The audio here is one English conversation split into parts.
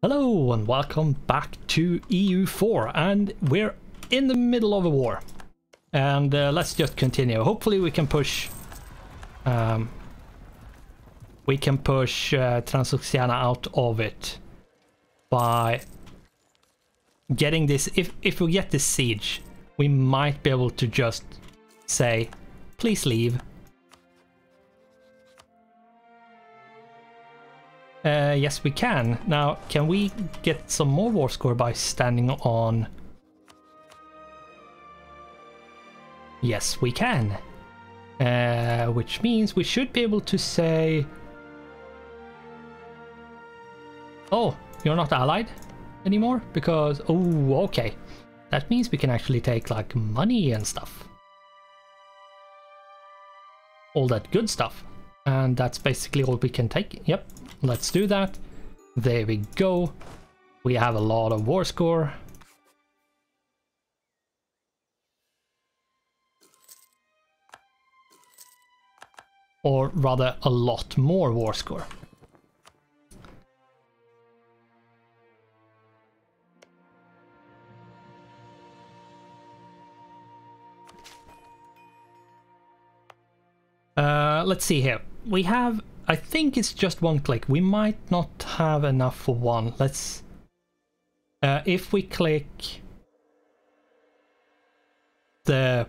Hello and welcome back to EU4, and we're in the middle of a war. And let's just continue. Hopefully we can push Transoxiana out of it by getting this. If we get this siege, we might be able to just say, please leave. Yes, we can. Now, can we get some more war score by standing on? Yes, we can. Which means we should be able to say, oh, you're not allied anymore? Because, oh, okay. That means we can actually take, like, money and stuff. All that good stuff. And that's basically all we can take. Yep, let's do that. There we go. We have a lot of war score. Or rather, a lot more war score. Let's see here. We have, I think it's just one click. We might not have enough for one. Let's, if we click the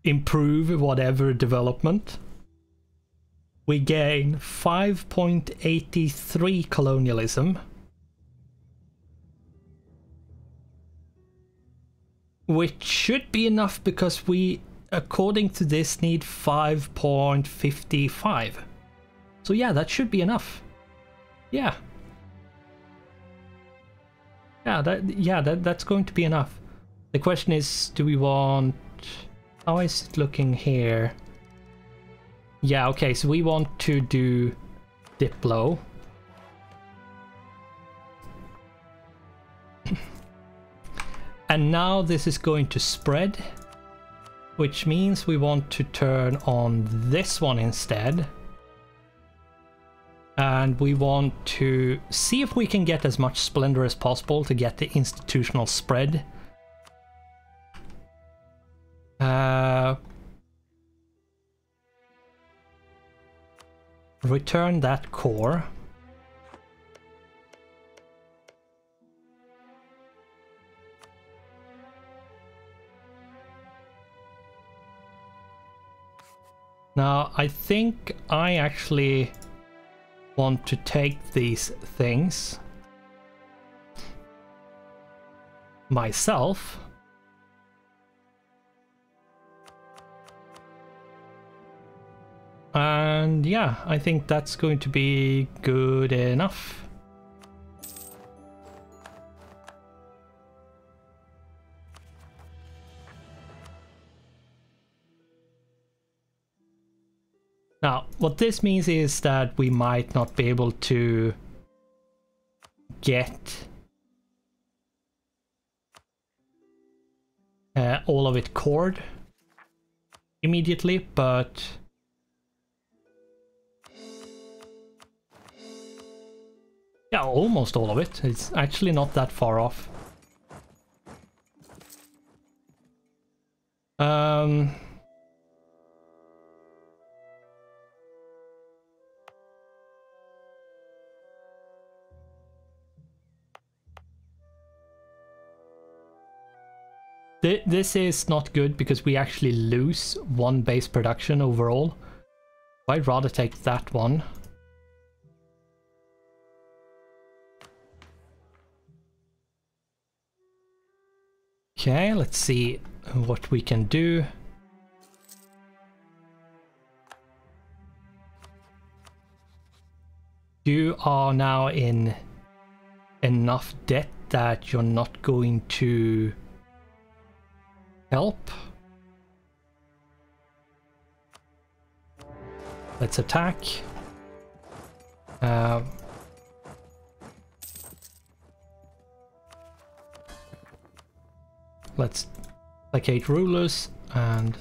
improve whatever development, we gain 5.83 colonialism, which should be enough because we, according to this, need 5.55. So yeah, that should be enough. Yeah. That's going to be enough. The question is, do we want, how is it looking here? Yeah, okay, so we want to do Diplo. And now this is going to spread, which means we want to turn on this one instead. And we want to see if we can get as much splendor as possible to get the institutional spread. Return that core. Now, I think I actually want to take these things myself. And yeah, I think that's going to be good enough. Now, what this means is that we might not be able to get all of it cored immediately, but yeah, almost all of it. It's actually not that far off. This is not good because we actually lose one base production overall. I'd rather take that one. Okay, let's see what we can do. You are now in enough debt that you're not going to help. Let's attack. Let's placate rulers, and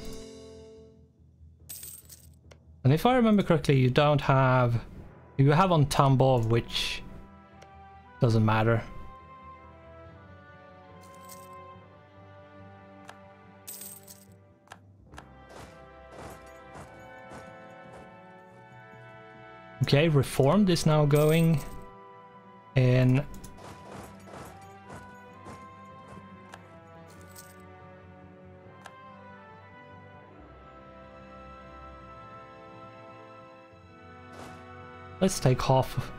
if I remember correctly, you don't have You have on Tambov, which doesn't matter. Okay, Reformed is now going in. Let's take half of...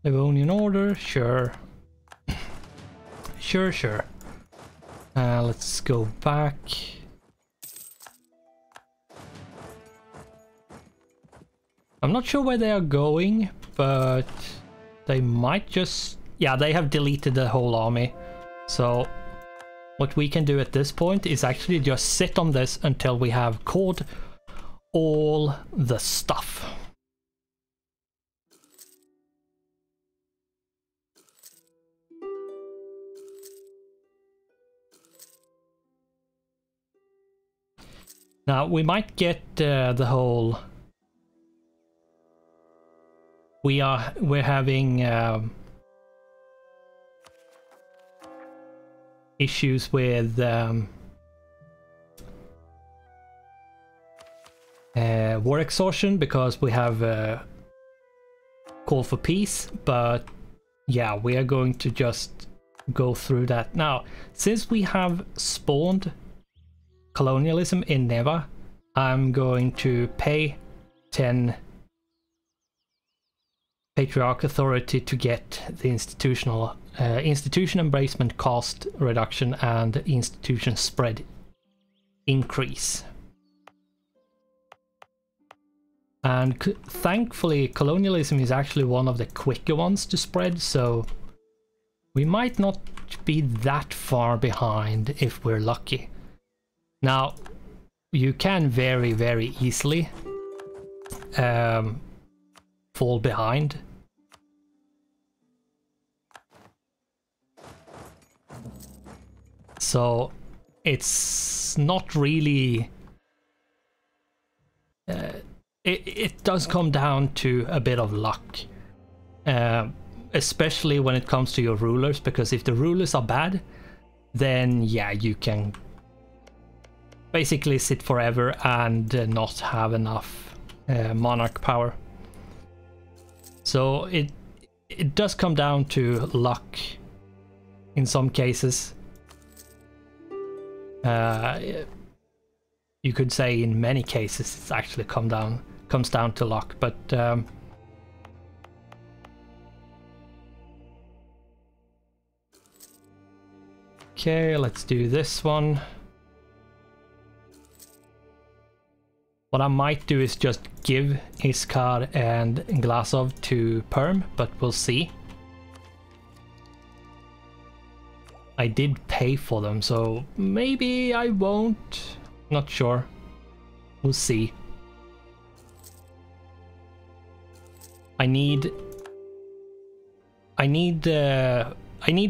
Livonian Order, sure. Sure. Let's go back. I'm not sure where they are going, but they might just... Yeah, they have deleted the whole army. So what we can do at this point is actually just sit on this until we have caught all the stuff. Now we might get the whole... We're having issues with war exhaustion because we have call for peace, but yeah, we are going to just go through that. Now, since we have spawned colonialism in Neva, I'm going to pay 10 Patriarch Authority to get the institution embracement cost reduction and institution spread increase. And thankfully colonialism is actually one of the quicker ones to spread, so we might not be that far behind if we're lucky. Now you can very easily fall behind. So it's not really... it does come down to a bit of luck. Especially when it comes to your rulers, because if the rulers are bad, then yeah, you can basically sit forever and not have enough monarch power. So it does come down to luck in some cases. You could say in many cases it's actually comes down to luck, but okay, let's do this one. What I might do is just give Iskar and Glasov to Perm, but we'll see. I did pay for them, so maybe I won't. Not sure. We'll see. I need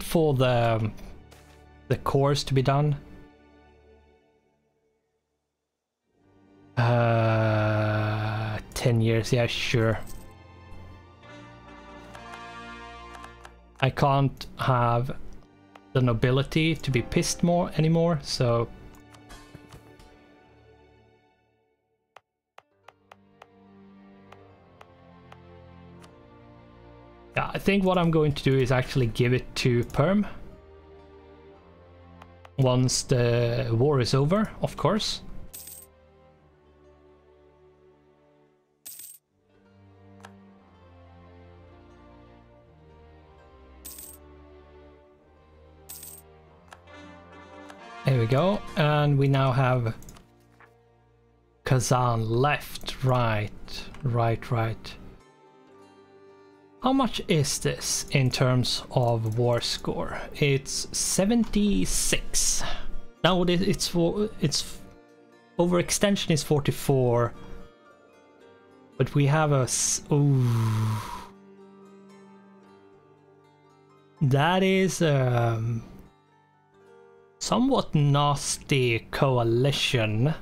for the cores to be done. 10 years, yeah, sure. I can't have the nobility to be pissed more anymore, so yeah, I think what I'm going to do is actually give it to Perm once the war is over, of course. There we go, and we now have Kazan left, right. How much is this in terms of war score? It's 76. Now it's overextension is 44. But we have a... Ooh. That is somewhat nasty coalition.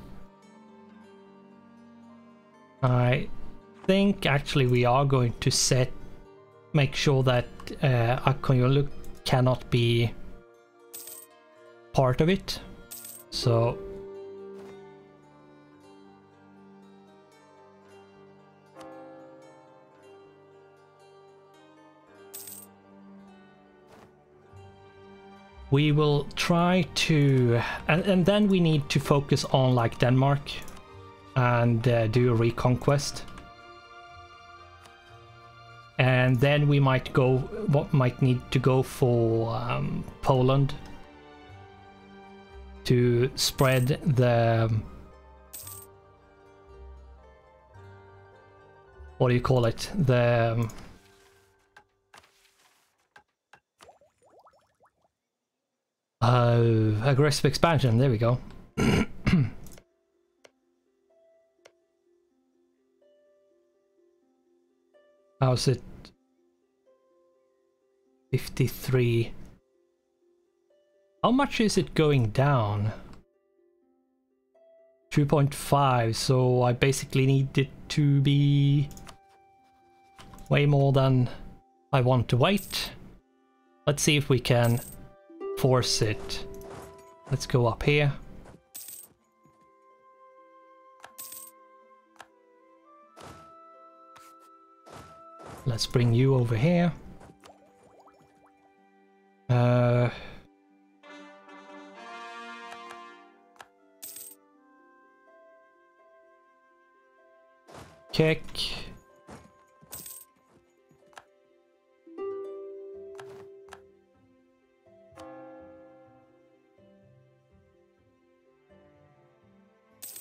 I think actually we are going to make sure that Akonyolu cannot be part of it. So we will try to, and then we need to focus on like Denmark and do a reconquest. And then we might need to go for Poland to spread the, what do you call it, the aggressive expansion. There we go. How's it? 53. How much is it going down? 2.5, so I basically need it to be way more than I want to wait. Let's see if we can force it. Let's go up here. Let's bring you over here. Kick.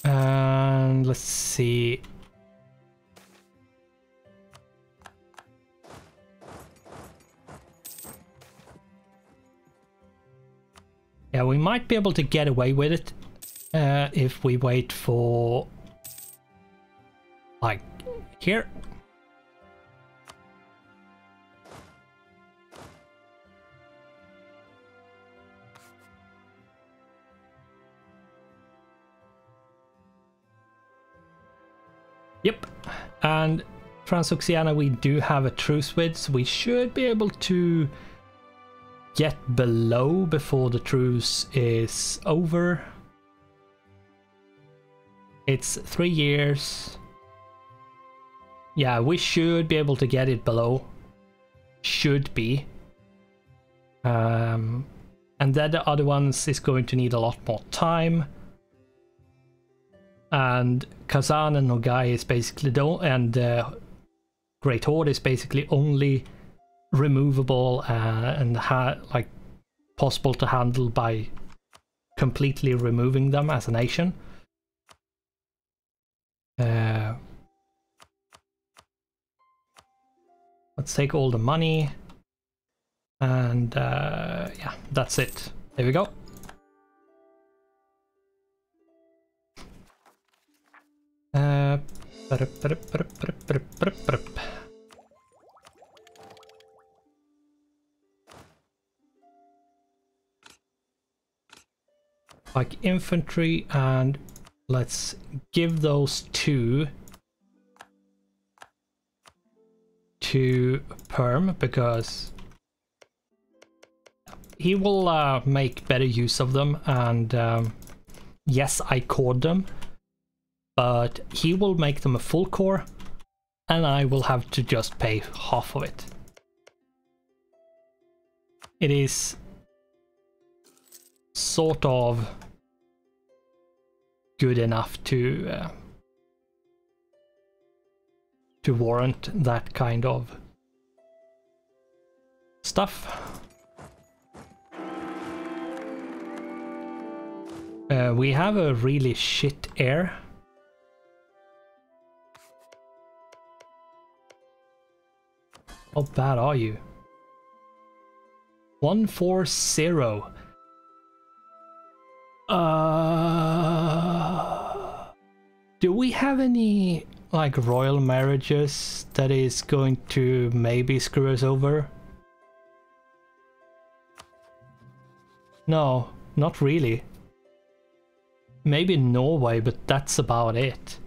And let's see. Yeah, we might be able to get away with it if we wait for, like, here. Yep, and Transoxiana we do have a truce with, so we should be able to get below before the truce is over. It's 3 years. Yeah, we should be able to get it below. Should be. And then the other ones is going to need a lot more time. And Kazan and Nogai is basically Great Horde is basically only removable and like possible to handle by completely removing them as a nation. Let's take all the money and yeah, that's it. There we go. Like infantry, and let's give those two to Perm because he will make better use of them. And yes, I cored them, but he will make them a full core and I will have to just pay half of it. It is sort of good enough to warrant that kind of stuff. We have a really shit air. How bad are you? 140. Do we have any like royal marriages that is going to maybe screw us over? No, not really. Maybe Norway, but that's about it.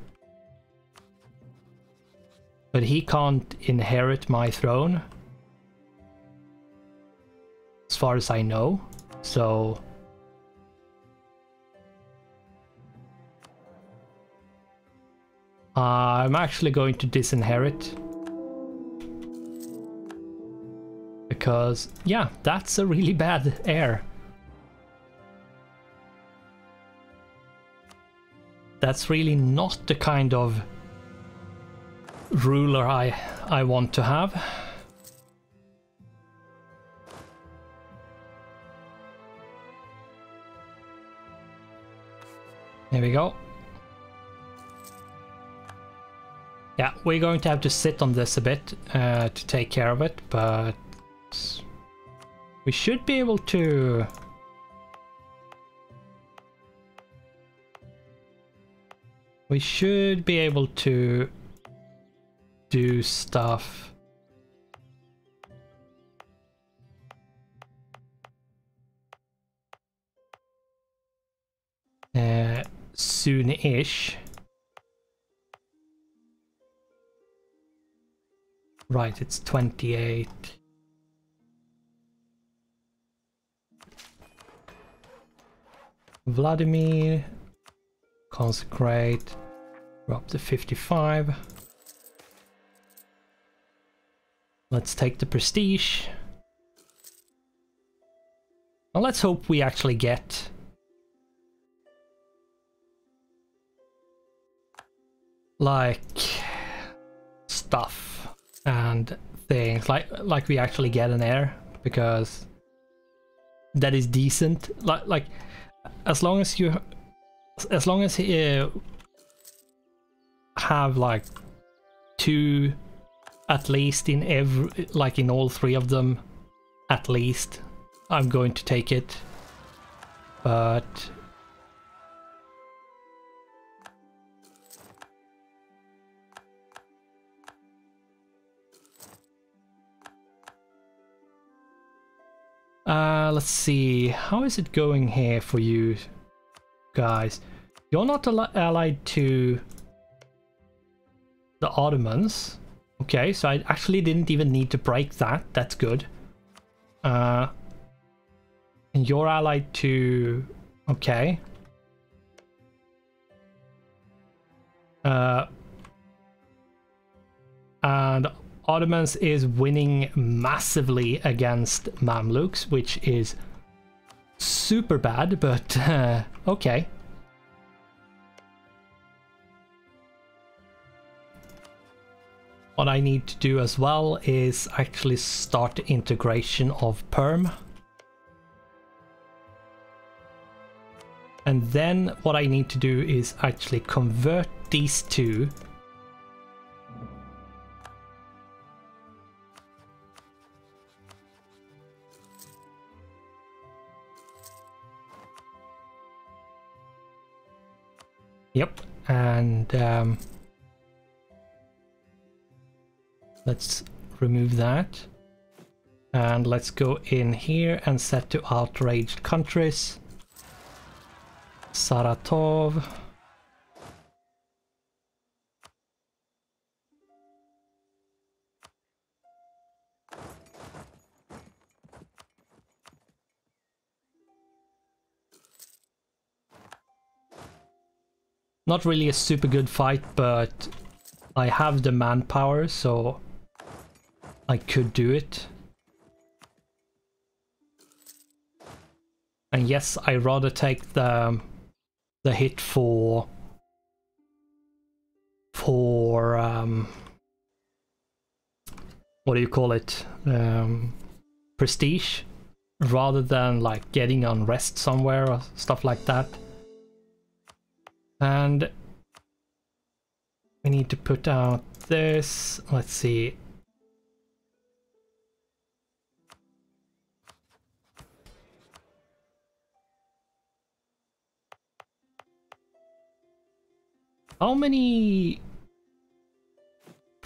But he can't inherit my throne, as far as I know, so... I'm actually going to disinherit. Because, yeah, that's a really bad heir. That's really not the kind of ruler I want to have. There we go. Yeah, we're going to have to sit on this a bit to take care of it, but we should be able to... We should be able to do stuff. Soon-ish. Right, it's 28. Vladimir. Consecrate. We're up to 55. Let's take the prestige. Well, let's hope we actually get like stuff and things, like we actually get an heir, because that is decent. Like as long as you have like 2 at least in every, like in all 3 of them at least, I'm going to take it. But let's see, how is it going here for you guys? You're not allied to the Ottomans. Okay, so I actually didn't even need to break that. That's good. And you're allied to... Okay. And Ottomans is winning massively against Mamluks, which is super bad, but okay. What I need to do as well is actually start the integration of Perm. And then what I need to do is actually convert these 2 . Yep, and let's remove that. And let's go in here and set to outraged countries. Saratov. Not really a super good fight, but I have the manpower, so I could do it. And yes, I'd rather take the hit for what do you call it? Prestige, rather than like getting unrest somewhere or stuff like that. And we need to put out this. Let's see. How many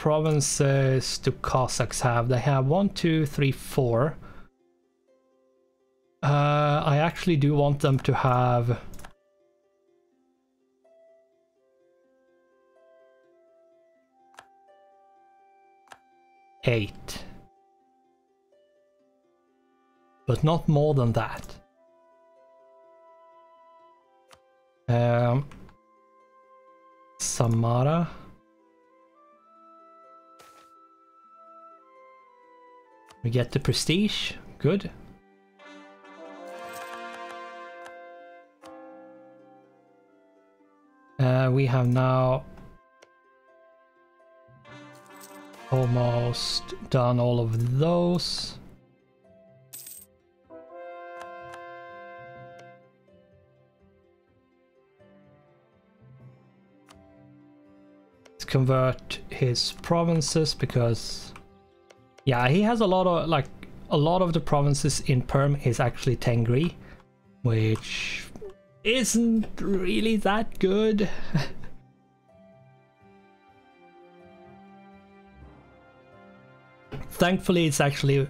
provinces do Cossacks have? They have 1, 2, 3, 4. I actually do want them to have... eight. But not more than that. Samara. We get the prestige. Good. We have now almost done all of those. Let's convert his provinces because, yeah, he has a lot of, like, a lot of the provinces in Perm is actually Tengri, which isn't really that good. Thankfully, it's actually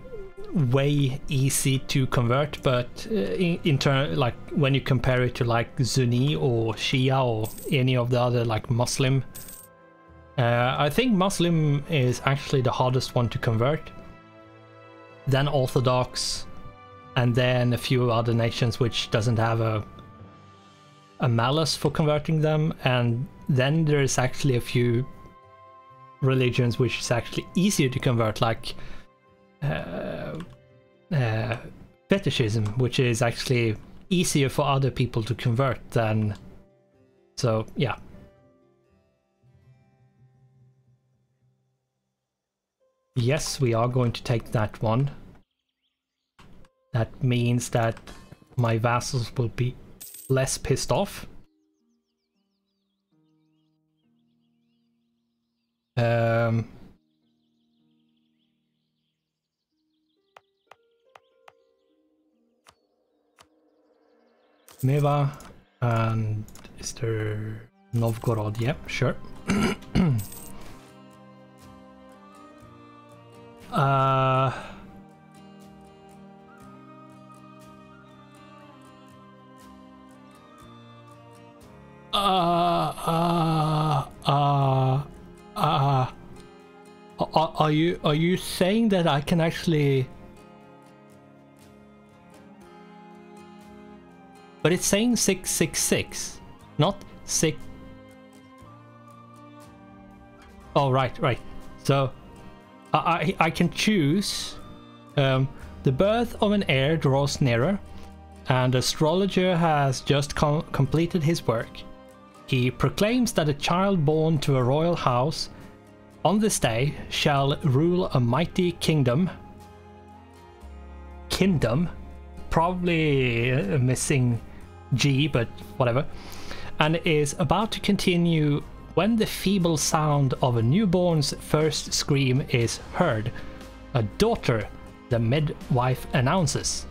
way easy to convert, but in turn, like when you compare it to like Sunni or Shia or any of the other like Muslim, I think Muslim is actually the hardest one to convert. Then Orthodox, and then a few other nations which doesn't have a malice for converting them, and then there's actually a few religions which is actually easier to convert, like fetishism, which is actually easier for other people to convert than. So yeah. Yes, we are going to take that one. That means that my vassals will be less pissed off. Meva, and is there Novgorod? Yep, yeah, sure. Are you saying that I can actually? But it's saying 666, not 6. Oh, right. So I can choose. The birth of an heir draws nearer, and astrologer has just completed his work. He proclaims that a child born to a royal house on this day shall rule a mighty kingdom. Probably missing G, but whatever. And is about to continue when the feeble sound of a newborn's first scream is heard. A daughter, the midwife announces.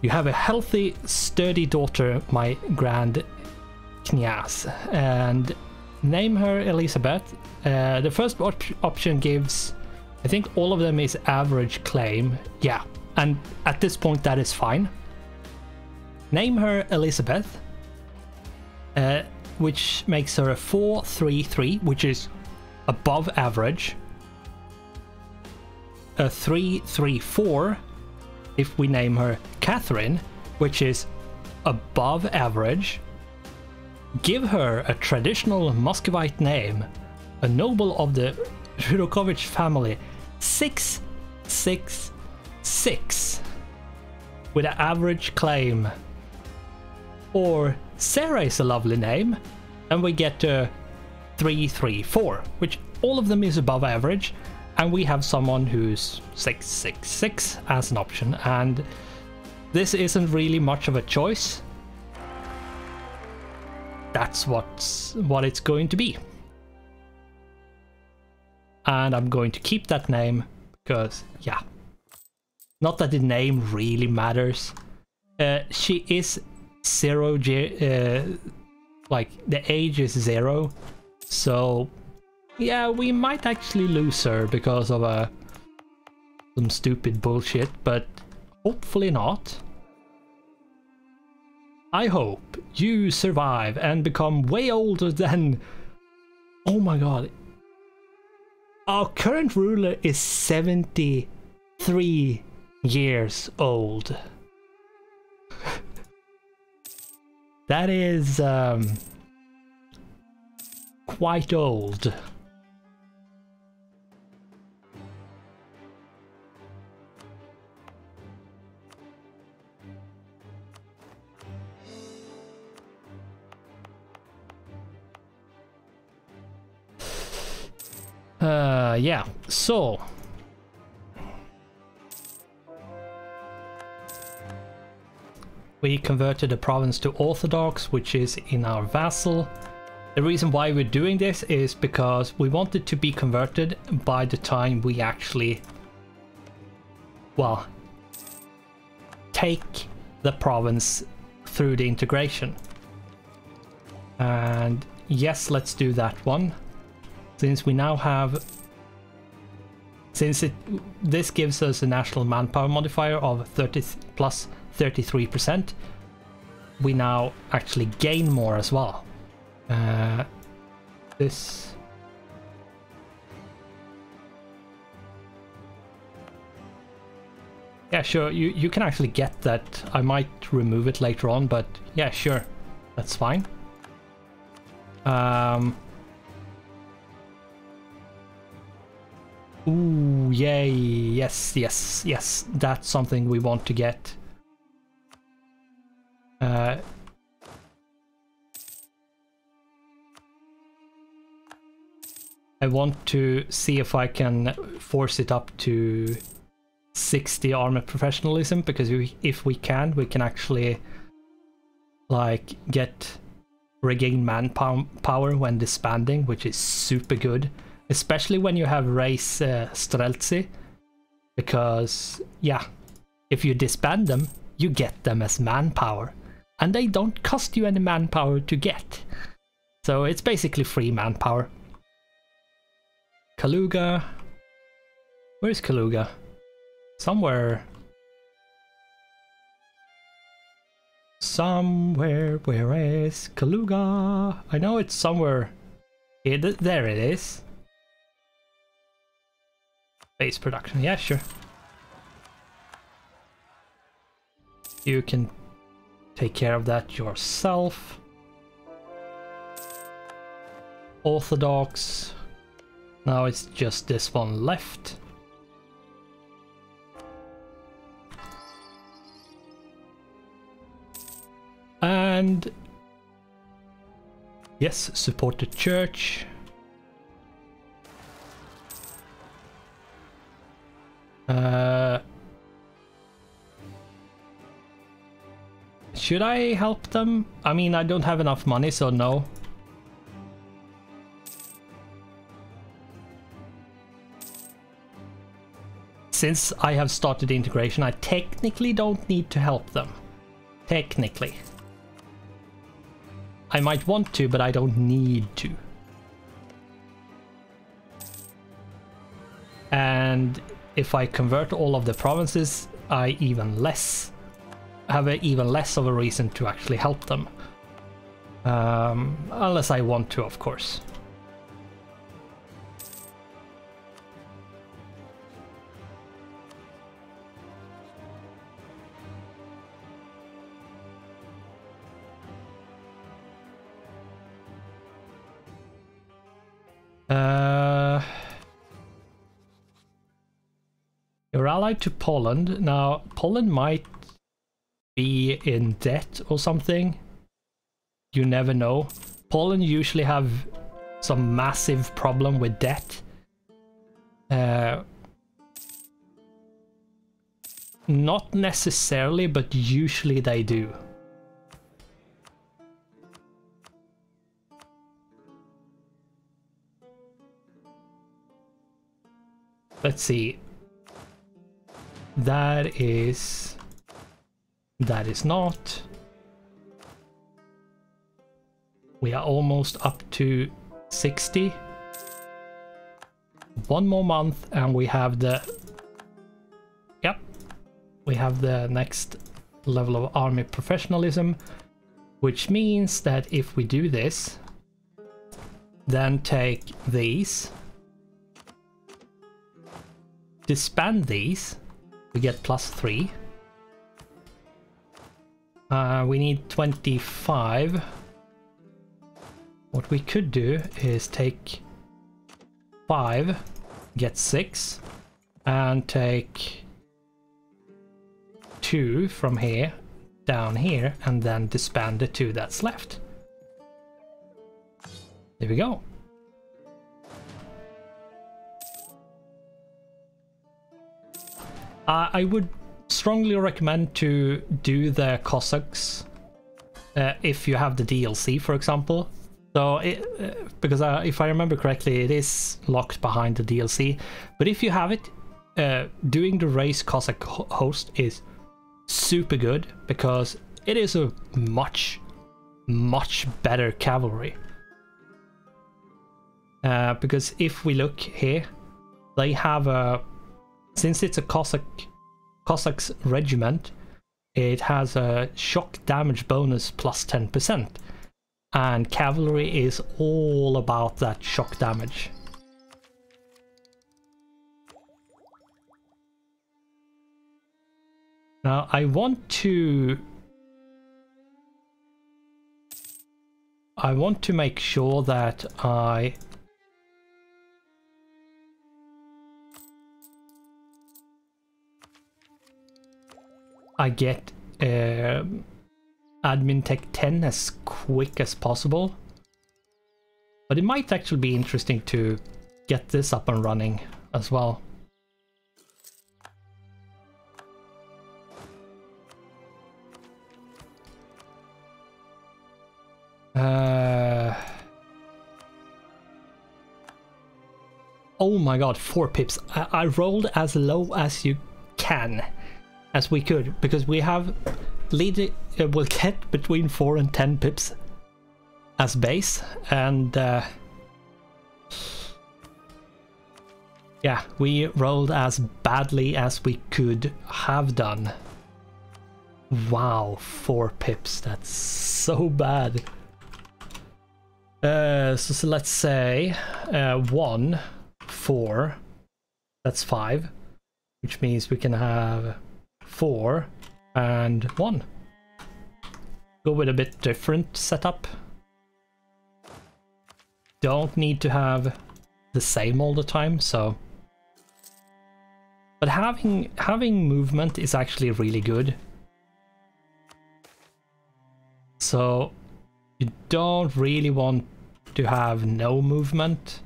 You have a healthy, sturdy daughter, my grand knyaz, and name her Elizabeth. The first option gives, I think all of them is average claim. Yeah, and at this point that is fine. Name her Elizabeth, which makes her a 4-3-3, which is above average. A 3-3-4 if we name her Catherine, which is above average. Give her a traditional Muscovite name, a noble of the Rudokovich family, 6-6-6, with an average claim. Or Sarah is a lovely name, and we get a 3-3-4, which all of them is above average, and we have someone who's 6-6-6 as an option, and this isn't really much of a choice. That's what it's going to be. And I'm going to keep that name because, yeah. Not that the name really matters. She is 0, like the age is 0. So Yeah, we might actually lose her because of some stupid bullshit, but hopefully not. I hope you survive and become way older than... Oh my god. Our current ruler is 73 years old. That is quite old. Yeah, so we converted the province to Orthodox, which is in our vassal. The reason why we're doing this is because we want it to be converted by the time we actually, well, take the province through the integration. And yes, let's do that one. Since we now have, this gives us a national manpower modifier of 30 plus 33%, we now actually gain more as well. This... Yeah, sure, you can actually get that. I might remove it later on, but yeah, sure, that's fine. Ooh, yay, yes, yes, yes, that's something we want to get. I want to see if I can force it up to 60 armor professionalism, because if we can actually like regain manpower when disbanding, which is super good. Especially when you have race Streltsy, because yeah, if you disband them, you get them as manpower, and they don't cost you any manpower to get. So it's basically free manpower. Kaluga, where's Kaluga? Somewhere, where is Kaluga? I know it's somewhere. There it is. Base production, yeah, sure. You can take care of that yourself. Orthodox. Now it's just this one left. And yes, support the church. Should I help them? I mean, I don't have enough money, so no. Since I have started the integration, I technically don't need to help them. Technically. I might want to, but I don't need to. And if I convert all of the provinces, I have even less of a reason to actually help them. Unless I want to, of course. You're allied to Poland. Now, Poland might be in debt or something. You never know. Poland usually have some massive problem with debt. Not necessarily, but usually they do. Let's see. That is not. We are almost up to 60. one more month and we have the... Yep. We have the next level of army professionalism, which means that if we do this, then take these, disband these, we get +3. We need 25. What we could do is take 5, get 6, and take 2 from here down here, and then disband the 2 that's left. There we go. I would strongly recommend to do the Cossacks if you have the DLC, for example. So, because if I remember correctly, it is locked behind the DLC. But if you have it, doing the race Cossack host is super good because it is a much better cavalry. Because if we look here, they have a, since it's a Cossacks regiment, it has a shock damage bonus plus 10%, and cavalry is all about that shock damage. Now I want to make sure that I get admin tech 10 as quick as possible, but it might actually be interesting to get this up and running as well. Oh my god, 4 pips. I rolled as low as you can, as we could, because we have we'll get between 4 and 10 pips as base, and yeah, we rolled as badly as we could have done. Wow, 4 pips, that's so bad. So let's say 1, 4, that's 5, which means we can have 4 and 1. Go with a bit different setup. Don't need to have the same all the time, so. But having movement is actually really good. So you don't really want to have no movement.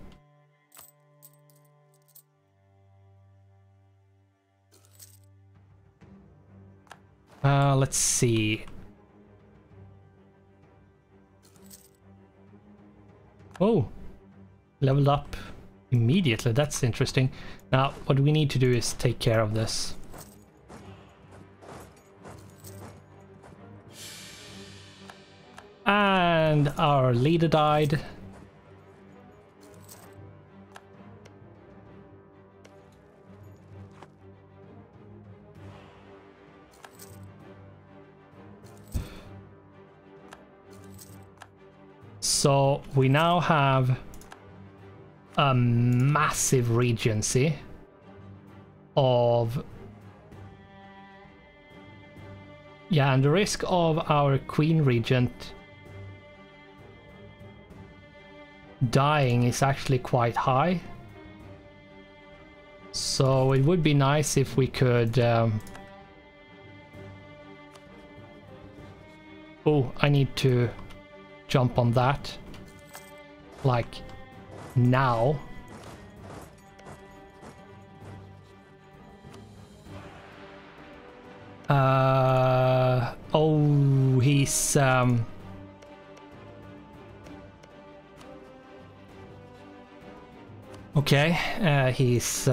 Let's see. Oh, leveled up immediately. That's interesting. Now, what we need to do is take care of this. And our leader died. So we now have a massive regency of, yeah, and the risk of our Queen Regent dying is actually quite high. So it would be nice if we could oh, I need to jump on that like now. Oh, he's okay, he's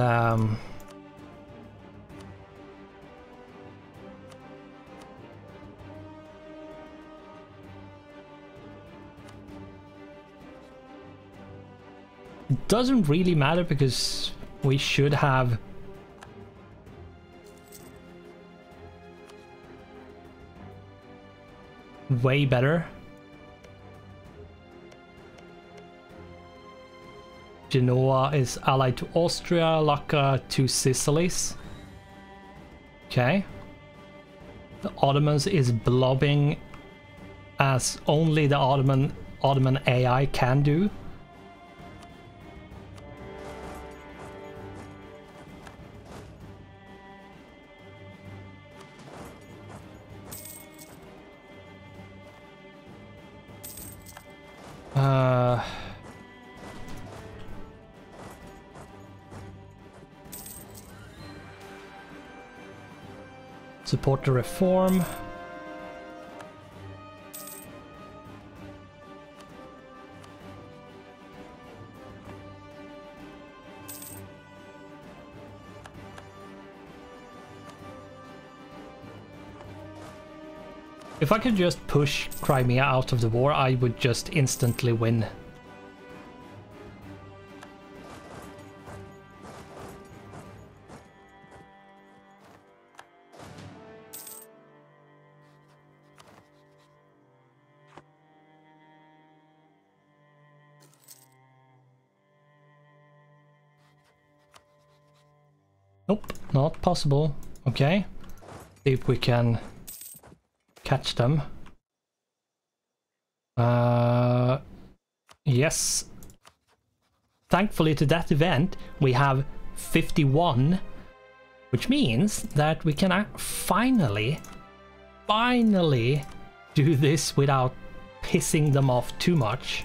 It doesn't really matter because we should have way better. Genoa is allied to Austria, Lucca to Sicilies. Okay. The Ottomans is blobbing as only the Ottoman AI can do. Support the reform. If I could just push Crimea out of the war, I would just instantly win. Nope, not possible. Okay. See if we can catch them. Yes. Thankfully to that event we have 51, which means that we can finally do this without pissing them off too much.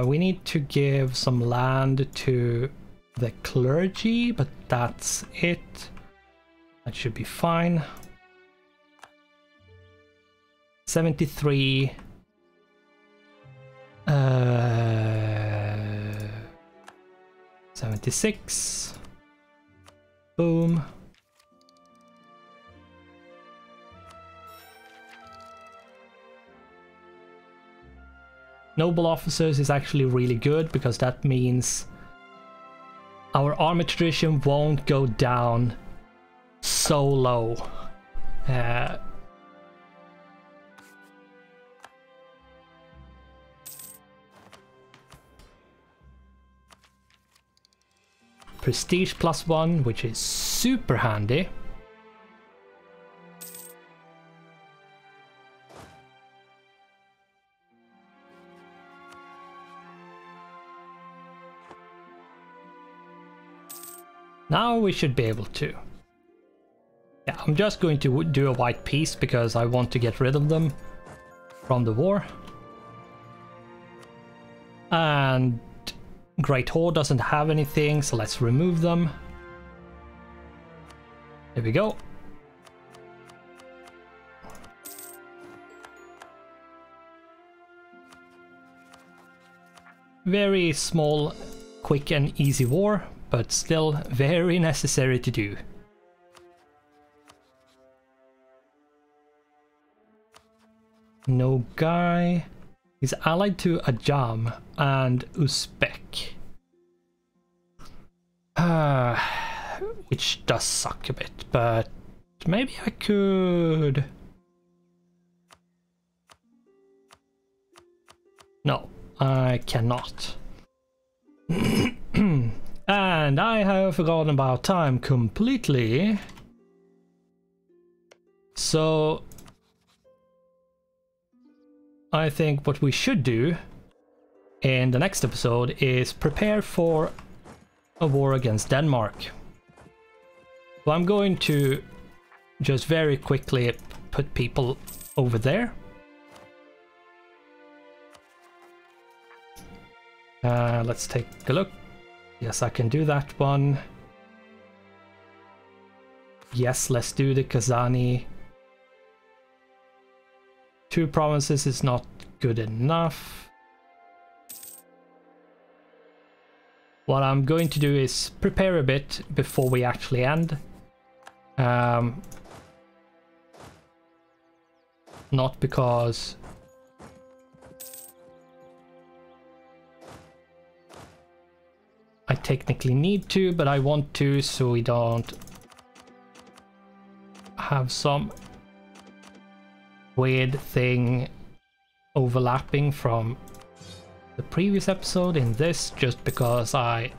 We need to give some land to the clergy, but that's it. That should be fine. 73. 76. Boom. Noble officers is actually really good because that means our army tradition won't go down so low. Prestige +1, which is super handy. Now we should be able to. Yeah, I'm just going to do a white peace because I want to get rid of them from the war. And Great Horde doesn't have anything, so let's remove them. There we go. Very small, quick and easy war, but still very necessary to do. No guy is allied to Ajam and Uzbek. Which does suck a bit, but maybe I could... No, I cannot. And I have forgotten about time completely. So I think what we should do in the next episode is prepare for a war against Denmark. So I'm going to just very quickly put people over there. Let's take a look. Yes, I can do that one. Yes, let's do the Kazani. 2 provinces is not good enough. What I'm going to do is prepare a bit before we actually end. not because I technically need to, but I want to so we don't have some weird thing overlapping from the previous episode in this, just because I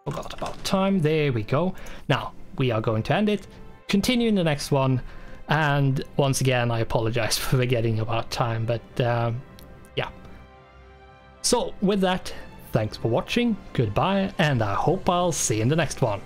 forgot about time. There we go. Now we are going to end it, continue in the next one, and once again I apologize for forgetting about time, but yeah. So with that, thanks for watching, goodbye, and I hope I'll see you in the next one.